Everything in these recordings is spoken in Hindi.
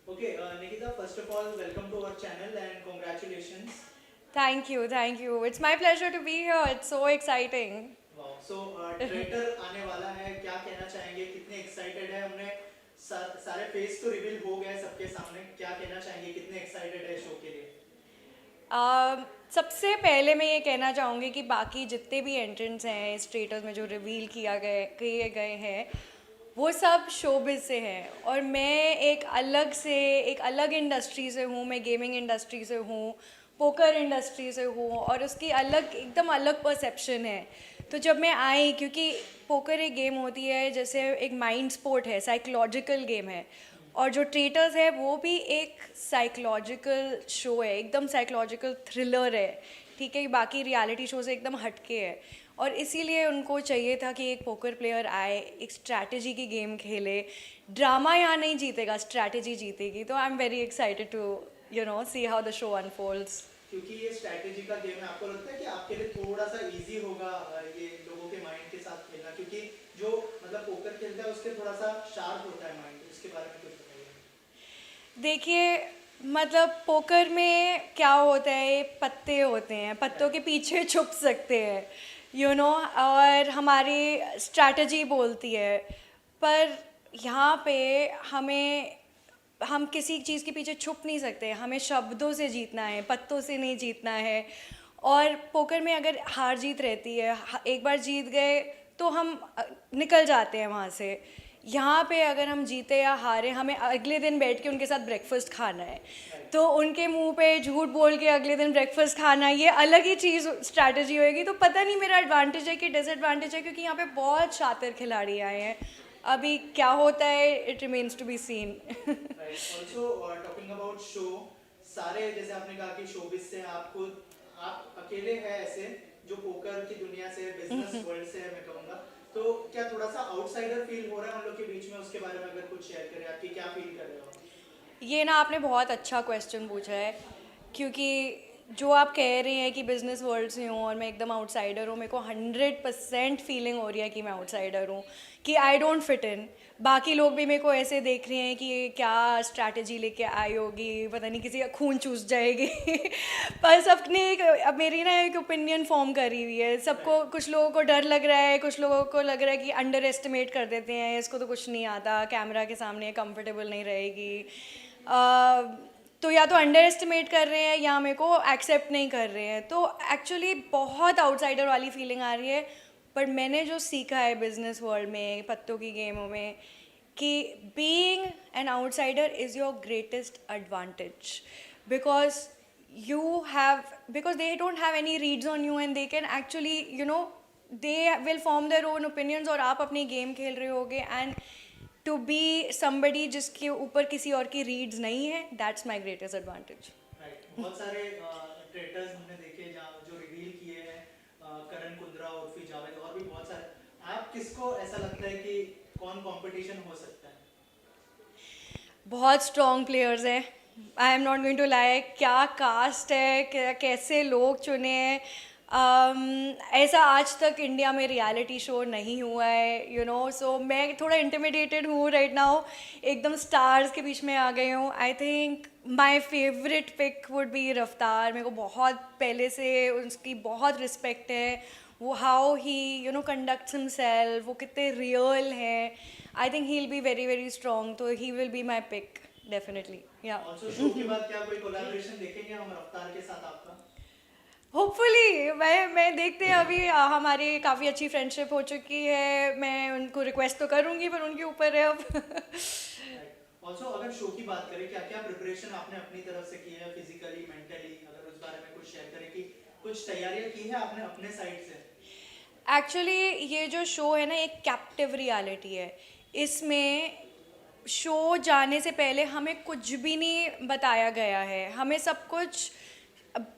Okay, Nikita, first of all, welcome to our channel and congratulations. Thank you, thank you. It's my pleasure to be here. It's so exciting. Wow. So, traitor आने वाला है, क्या कहना चाहेंगे? कितने एक्साइटेड है? हमने सारे फेस तो रिवील हो गए सबके सामने, क्या कहना चाहेंगे? कितने एक्साइटेड है शो के लिए? सबसे पहले मैं ये कहना चाहूँगी कि बाकी जितने भी एंट्रेंस हैं इस ट्रेटर्स में जो रिवील किए गए हैं वो सब शोबिज से हैं और मैं एक अलग इंडस्ट्री से हूँ। मैं गेमिंग इंडस्ट्री से हूँ, पोकर इंडस्ट्री से हूँ और उसकी एकदम अलग परसेप्शन है। तो जब मैं आई, क्योंकि पोकर एक गेम होती है जैसे एक माइंड स्पोर्ट है, साइकोलॉजिकल गेम है, और जो ट्रेटर्स है वो भी एक साइकोलॉजिकल शो है, एकदम साइकोलॉजिकल थ्रिलर है। ठीक है, बाकी रियलिटी शो से एकदम हटके है और इसीलिए उनको चाहिए था कि एक पोकर प्लेयर आए, एक स्ट्रैटेजी की गेम खेले। ड्रामा यहाँ नहीं जीतेगा, स्ट्रैटेजी जीतेगी। तो I am very excited to see how the show unfolds. क्योंकि ये स्ट्रैटेजी का गेम है, आपको लगता है कि आपके लिए थोड़ा सा इजी होगा ये लोगों के माइंड के साथ खेलना? क्योंकि जो मतलब पोकर खेलता है उसके थोड़ा सा शार्प होता है माइंड, उसके बारे में कुछ बताइए। देखिए, मतलब पोकर में क्या होता है, पत्ते होते हैं, पत्तों के पीछे छुप सकते हैं, और हमारी स्ट्रैटेजी बोलती है। पर यहाँ पे हमें हम किसी चीज़ के पीछे छुप नहीं सकते, हमें शब्दों से जीतना है, पत्तों से नहीं जीतना है। और पोकर में अगर हार जीत रहती है, एक बार जीत गए तो हम निकल जाते हैं वहाँ से। यहाँ पे अगर हम जीते या हारे, हमें अगले दिन बैठ के उनके साथ ब्रेकफास्ट खाना है, तो उनके मुंह पे झूठ बोल के अगले दिन ब्रेकफास्ट खाना, ये अलग ही चीज़ स्ट्रैटेजी होएगी। तो पता नहीं मेरा एडवांटेज है कि डिसएडवांटेज है, क्योंकि यहाँ पे बहुत शातिर खिलाड़ी आए हैं। अभी क्या होता है, it remains to be seen. Right. Also talking about show, सारे जैसे आपने कहा कि शोबिज से आप अकेले हैं ऐसे जो पोकर की दुनिया से, बिजनेस वर्ल्ड से है मैं कहूँगा। तो क्या थोड़ा सा आउटसाइडर फील हो रहा है उन लोग के बीच में? उसके बारे में अगर कुछ शेयर करें, आपकी क्या फील कर रहे हो? ये ना आपने बहुत अच्छा क्वेश्चन पूछा है, क्योंकि जो आप कह रहे हैं कि बिज़नेस वर्ल्ड से हूँ और मैं एकदम आउटसाइडर हूँ, मेरे को 100% फीलिंग हो रही है कि मैं आउटसाइडर हूँ, कि आई डोंट फिट इन। बाकी लोग भी मेरे को ऐसे देख रहे हैं कि ये क्या स्ट्रैटेजी लेके आई होगी, पता नहीं किसी का खून चूस जाएगी। पर सबने अब मेरी ना एक ओपिनियन फॉर्म करी हुई है सबको। कुछ लोगों को डर लग रहा है, कुछ लोगों को लग रहा है कि अंडर एस्टिमेट कर देते हैं, इसको तो कुछ नहीं आता, कैमरा के सामने कंफर्टेबल नहीं रहेगी। तो या तो अंडर एस्टिमेट कर रहे हैं या मेरे को एक्सेप्ट नहीं कर रहे हैं। तो एक्चुअली बहुत आउटसाइडर वाली फीलिंग आ रही है। पर मैंने जो सीखा है बिजनेस वर्ल्ड में, पत्तों की गेमों में, कि being an outsider is your greatest advantage, because you have because they don't have any reads on you and they can actually they will form their own opinions और आप अपनी गेम खेल रहे होगे। एंड टू बी somebody जिसके ऊपर किसी और की रीड्स नहीं है, that's my greatest advantage. Right. बहुत सारे ट्रेटर्स हमने देखे जहाँ जो रिवील किए हैं, करण कुंद्रा उर्फी जावेद और भी बहुत सारे। आप किसको ऐसा लगता है कि कौन कंपटीशन हो सकता है? बहुत स्ट्रॉन्ग प्लेयर्स हैं, I am not going to lie. क्या कास्ट है, कैसे लोग चुने हैं। ऐसा आज तक इंडिया में रियलिटी शो नहीं हुआ है, सो मैं थोड़ा इंटिमिडेटेड हूँ राइट नाउ, एकदम स्टार्स के बीच में आ गई हूँ। I think my favourite pick would be Raftaar. मेरे को बहुत पहले से उसकी बहुत रिस्पेक्ट है, वो हाउ ही कंडक्ट्स हिमसेल्फ, वो कितने रियल हैं। I think he will be very very strong, तो he will be my pick definitely. या ऑल्सो शो के बाद क्या कोई कोलैबोरेशन देखेंगे हम रफ्तार के साथ आपका? होपफुली मैं देखते हैं। अभी हमारी काफ़ी अच्छी फ्रेंडशिप हो चुकी है, मैं उनको रिक्वेस्ट तो करूँगी पर उनके ऊपर है अब। ऑल्सो अगर शो की बात करें, क्या क्या प्रिपरेशन आपने अपनी तरफ से की है, फिजिकली मेंटली, अगर उस बारे में कुछ शेयर करें कि कुछ तैयारियां की है आपने अपने साइड से? एक्चुअली ये जो शो है ना, एक कैप्टिव रियलिटी है। इसमें शो जाने से पहले हमें कुछ भी नहीं बताया गया है, हमें सब कुछ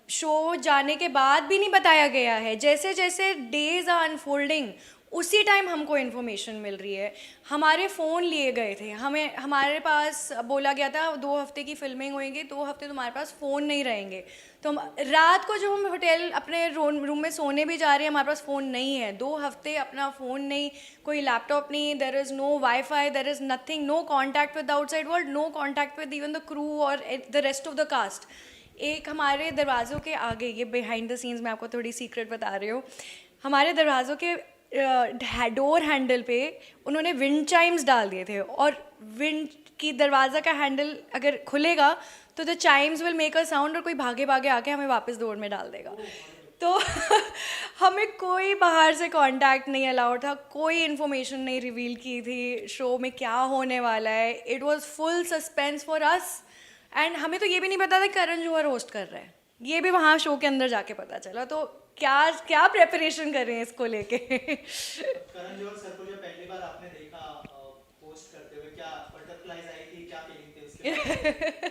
शो जाने के बाद भी नहीं बताया गया है। जैसे जैसे डेज आर अनफोल्डिंग, उसी टाइम हमको इन्फॉर्मेशन मिल रही है। हमारे फ़ोन लिए गए थे, हमारे पास बोला गया था 2 हफ्ते की फिल्मिंग होएगी, 2 हफ्ते तुम्हारे पास फ़ोन नहीं रहेंगे। तो रात को जब हम होटल अपने रूम में सोने भी जा रहे हैं, हमारे पास फ़ोन नहीं है। 2 हफ्ते अपना फ़ोन नहीं, कोई लैपटॉप नहीं, there is no wifi, there is nothing, no contact with the outside world, no contact with even the crew और the rest of the cast. एक हमारे दरवाज़ों के आगे, ये बिहाइंड द सीन्स मैं आपको थोड़ी सीक्रेट बता रही हूँ, हमारे दरवाज़ों के डोर हैंडल पे उन्होंने विंड चाइम्स डाल दिए थे, और विंड की दरवाज़ा का हैंडल अगर खुलेगा तो the Chimes will make a sound, और कोई भागे भागे आके हमें वापस डोर में डाल देगा। तो हमें कोई बाहर से कांटेक्ट नहीं अलाउड था, कोई इन्फॉर्मेशन नहीं रिवील की थी शो में क्या होने वाला है। It was full suspense for us, and हमें तो ये भी नहीं पता था करण जौहर होस्ट कर रहे हैं, ये भी वहाँ शो के अंदर जाके पता चला। तो क्या क्या प्रेपरेशन कर रहे हैं इसको लेके। करण जौहर सर को जब पहली बार आपने देखा पोस्ट करते हुए, क्या बटरफ्लाइज आई थी, क्या फीलिंग थी उसके बाद?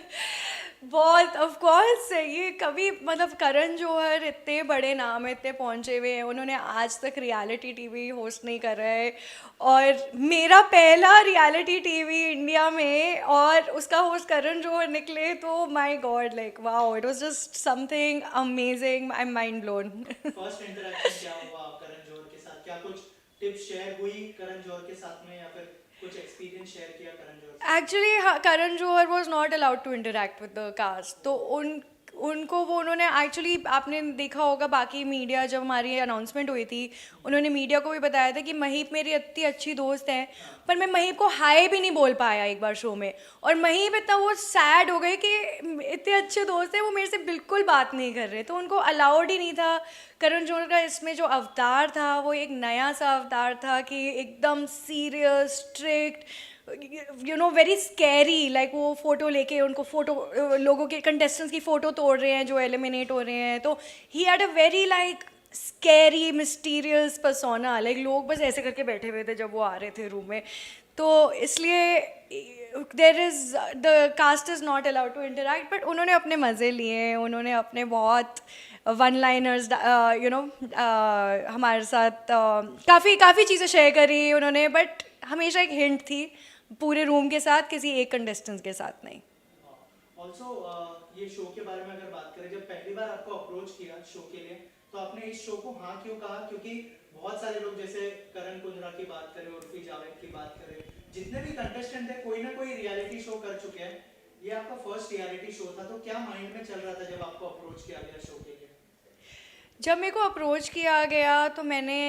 बहुत ऑफ कोर्स, ये कभी मतलब करण जौहर इतने बड़े नाम है, इतने पहुंचे हुए हैं, उन्होंने आज तक रियलिटी टीवी होस्ट नहीं कर रहे हैं, और मेरा पहला रियलिटी टीवी इंडिया में और उसका होस्ट करण जौहर निकले, तो my God, like wow, it was just something amazing, I am mind blown. First interaction क्या हुआ करण जौहर के साथ? क्या कुछ टिप्स शेयर हुई करण जौहर के साथ में, या फिर कुछ एक्सपीरियंस शेयर किया करण जौहर से? Actually Karan Johar was not allowed to interact with the cast, तो उनको वो उन्होंने एक्चुअली, आपने देखा होगा बाकी मीडिया, जब हमारी अनाउंसमेंट हुई थी, उन्होंने मीडिया को भी बताया था कि महीप मेरी इतनी अच्छी दोस्त है, पर मैं महीप को हाय भी नहीं बोल पाया एक बार शो में, और महीप इतना वो सैड हो गए कि इतने अच्छे दोस्त हैं, वो मेरे से बिल्कुल बात नहीं कर रहे, तो उनको अलाउड ही नहीं था। करण जौहर का इसमें जो अवतार था वो एक नया सा अवतार था कि एकदम serious, strict, you know, very scary, like वो फ़ोटो लेके उनको लोगों के कंटेस्टेंट्स की फ़ोटो तोड़ रहे हैं जो एलिमिनेट हो रहे हैं, तो he had a very like scary mysterious persona, like लोग बस ऐसे करके बैठे हुए थे जब वो आ रहे थे रूम में। तो इसलिए there is the cast is not allowed to interact, but उन्होंने अपने मज़े लिए, उन्होंने अपने बहुत वन लाइनर्स यू नो हमारे साथ काफ़ी चीज़ें शेयर करी उन्होंने, बट हमेशा एक हिंट थी पूरे रूम के साथ, किसी एक कंटेस्टेंट के साथ नहीं। ऑल्सो ये शो के बारे में अगर बात करें, जब पहली बार आपको अप्रोच किया शो के लिए, तो आपने इस शो को हाँ क्यों कहा? क्योंकि बहुत सारे लोग, जैसे करण कुंद्रा की बात करें, उर्फी जावेद की बात करें, जितने भी कंटेस्टेंट थे कोई ना कोई रियलिटी शो कर चुके हैं, ये आपका फर्स्ट रियलिटी शो था, तो क्या माइंड में चल रहा था जब आपको अप्रोच किया गया शो के लिए? जब मेरे को अप्रोच किया गया तो मैंने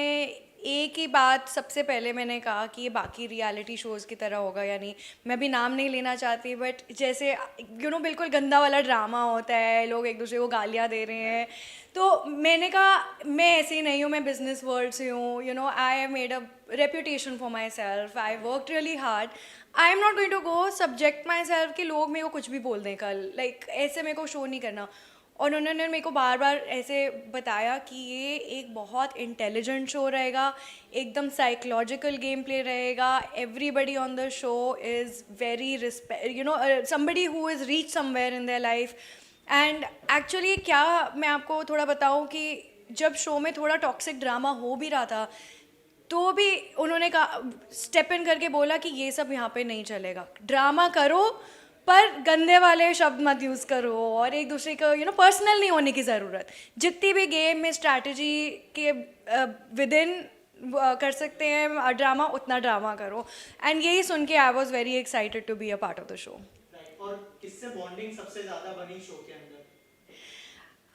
एक ही बात सबसे पहले मैंने कहा कि ये बाकी रियलिटी शोज़ की तरह होगा या नहीं। मैं भी नाम नहीं लेना चाहती, बट जैसे यू नो बिल्कुल गंदा वाला ड्रामा होता है, लोग एक दूसरे को गालियाँ दे रहे हैं, तो मैंने कहा मैं ऐसी नहीं हूँ, मैं बिजनेस वर्ल्ड से हूँ, you know, I have made a reputation for myself, I work really hard, I am not going to go subject myself कि लोग मेरे को कुछ भी बोल दें कल, लाइक ऐसे मेरे को शो नहीं करना। और उन्होंने मेरे को बार बार ऐसे बताया कि ये एक बहुत इंटेलिजेंट शो रहेगा, एकदम साइकोलॉजिकल गेम प्ले रहेगा, everybody on the show is very respect, you know, somebody who is reach somewhere in their life. And actually क्या मैं आपको थोड़ा बताऊं कि जब शो में थोड़ा टॉक्सिक ड्रामा हो भी रहा था, तो भी उन्होंने कहा, स्टेप इन करके बोला कि ये सब यहाँ पे नहीं चलेगा, ड्रामा करो पर गंदे वाले शब्द मत यूज़ करो, और एक दूसरे को यू नो पर्सनल नहीं होने की ज़रूरत, जितनी भी गेम में स्ट्रैटेजी के विद इन कर सकते हैं ड्रामा, उतना ड्रामा करो। एंड यही सुन के I was very excited to be a part of the show. और किससे बॉन्डिंग सबसे ज्यादा बनी शो के अंदर?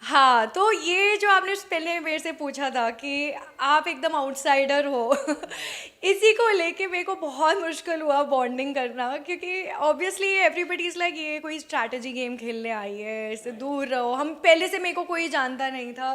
हाँ, तो ये जो आपने पहले मेरे से पूछा था कि आप एकदम आउटसाइडर हो इसी को लेके मेरे को बहुत मुश्किल हुआ बॉन्डिंग करना, क्योंकि ऑब्वियसली एवरीबडी इज़ लाइक ये कोई स्ट्रैटेजी गेम खेलने आई है, इससे दूर रहो। हम पहले से मेरे को कोई जानता नहीं था,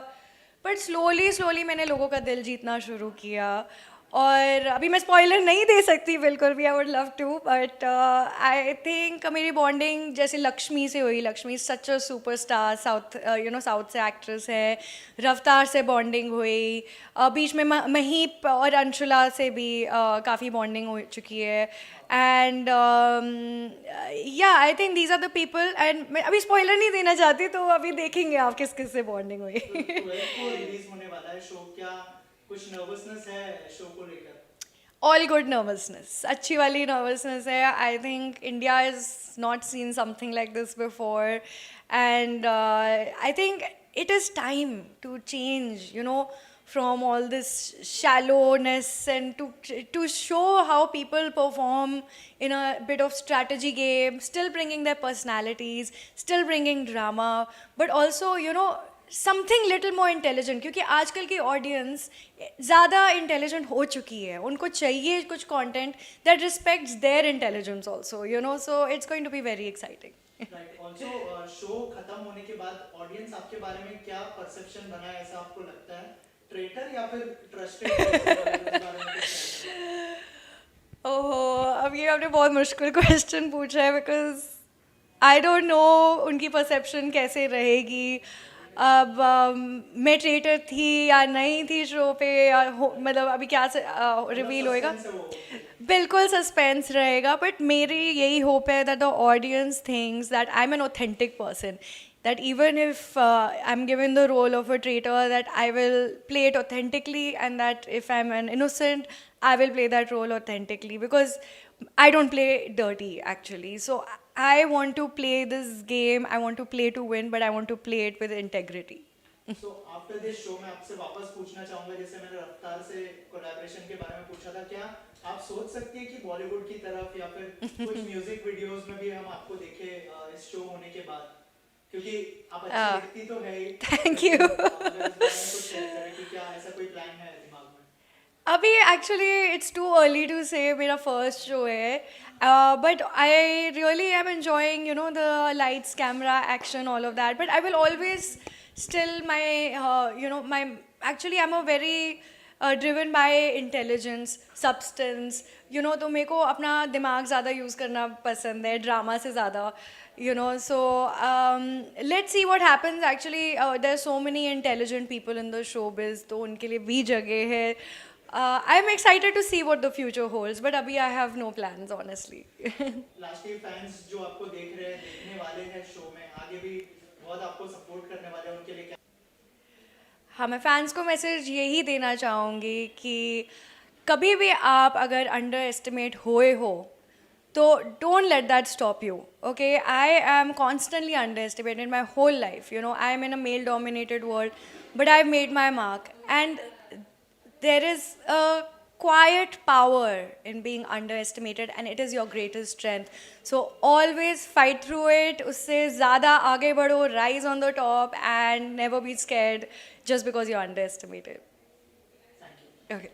बट स्लोली मैंने लोगों का दिल जीतना शुरू किया। और अभी मैं स्पॉइलर नहीं दे सकती बिल्कुल भी, I would love to, but I think मेरी बॉन्डिंग जैसे लक्ष्मी से हुई। Lakshmi such a superstar, south you know south से एक्ट्रेस है। रफ्तार से बॉन्डिंग हुई, बीच में महीप और अंशुला से भी काफ़ी बॉन्डिंग हो चुकी है। एंड या I think these are the people, and मैं अभी स्पॉइलर नहीं देना चाहती, तो अभी देखेंगे आप किस किस से बॉन्डिंग हुई। तो 12 को रिलीज होने वाला है शो, क्या कुछ नर्वसनेस है शो को लेकर? All good nervousness. अच्छी वाली nervousness है. I think India has not seen something like this before, and I think it is time to change. You know, from all this shallowness and to show how people perform in a bit of strategy game, still bringing their personalities, still bringing drama, but also something little more intelligent, क्योंकि आजकल की ऑडियंस ज़्यादा इंटेलिजेंट हो चुकी है. उनको चाहिए कुछ content that respects their intelligence also, so it's going to be very exciting. Right. Also show खत्म होने के बाद ऑडियंस आपके बारे में क्या परसेप्शन बना है, ऐसा आपको लगता है? ट्रेटर या फिर ट्रस्टेड? ओहो, अब ये आपने बहुत मुश्किल क्वेश्चन पूछा है, बिकॉज आई डोंट नो उनकी परसेप्शन कैसे रहेगी. अब मैं ट्रेटर थी या नहीं थी शो पे, या मतलब अभी क्या रिवील होएगा. बिल्कुल सस्पेंस रहेगा, बट मेरी यही होप है that the audience thinks that I am an authentic person, that even if I'm given the role of a traitor, that I will play it authentically, and that if I'm an innocent, I will play that role authentically, because I don't play dirty actually. So I want to play this game, I want to play to win, but I want to play it with integrity. So after this show मैं आपसे वापस पूछना चाहूंगा, जैसे मैंने रफ्तार से कोलैबोरेशन के बारे में पूछा था, क्या आप सोच सकती हैं कि बॉलीवुड की तरफ या फिर कुछ म्यूजिक वीडियोस में भी हम आपको देखें इस शो होने के बाद? क्योंकि आप अच्छी लिखती तो है ही. Thank you. अगर इस बारे में कुछ शेयर करें कि क्या ऐसा कोई प्लान है दिमाग में? अभी actually it's too early to say, मेरा फर्स्ट शो है, but I really am enjoying the lights, camera, action, all of that, but I will always still my actually I am a very driven by intelligence, substance, तो मेरे को अपना दिमाग ज़्यादा यूज़ करना पसंद है ड्रामा से ज़्यादा. So let's see what happens. Actually, there are so many intelligent people in the showbiz, तो उनके लिए भी जगह है. I'm excited to see what the future holds, but अभी I have no plans, honestly. Lastly fans जो आपको देख रहे हैं, देखने वाले हैं शो में, आगे भी बहुत आपको सपोर्ट करने वाले हैं, उनके लिए क्या? हाँ, मैं फैंस को मैसेज यही देना चाहूँगी कि कभी भी आप अगर अंडर एस्टिमेट हुए हो, so don't let that stop you, okay? I am constantly underestimated my whole life. I am in a male-dominated world, but I've made my mark. And there is a quiet power in being underestimated, and it is your greatest strength. So always fight through it. Usse zyada aage badho, rise on the top, and never be scared just because you're underestimated. Thank you. Okay.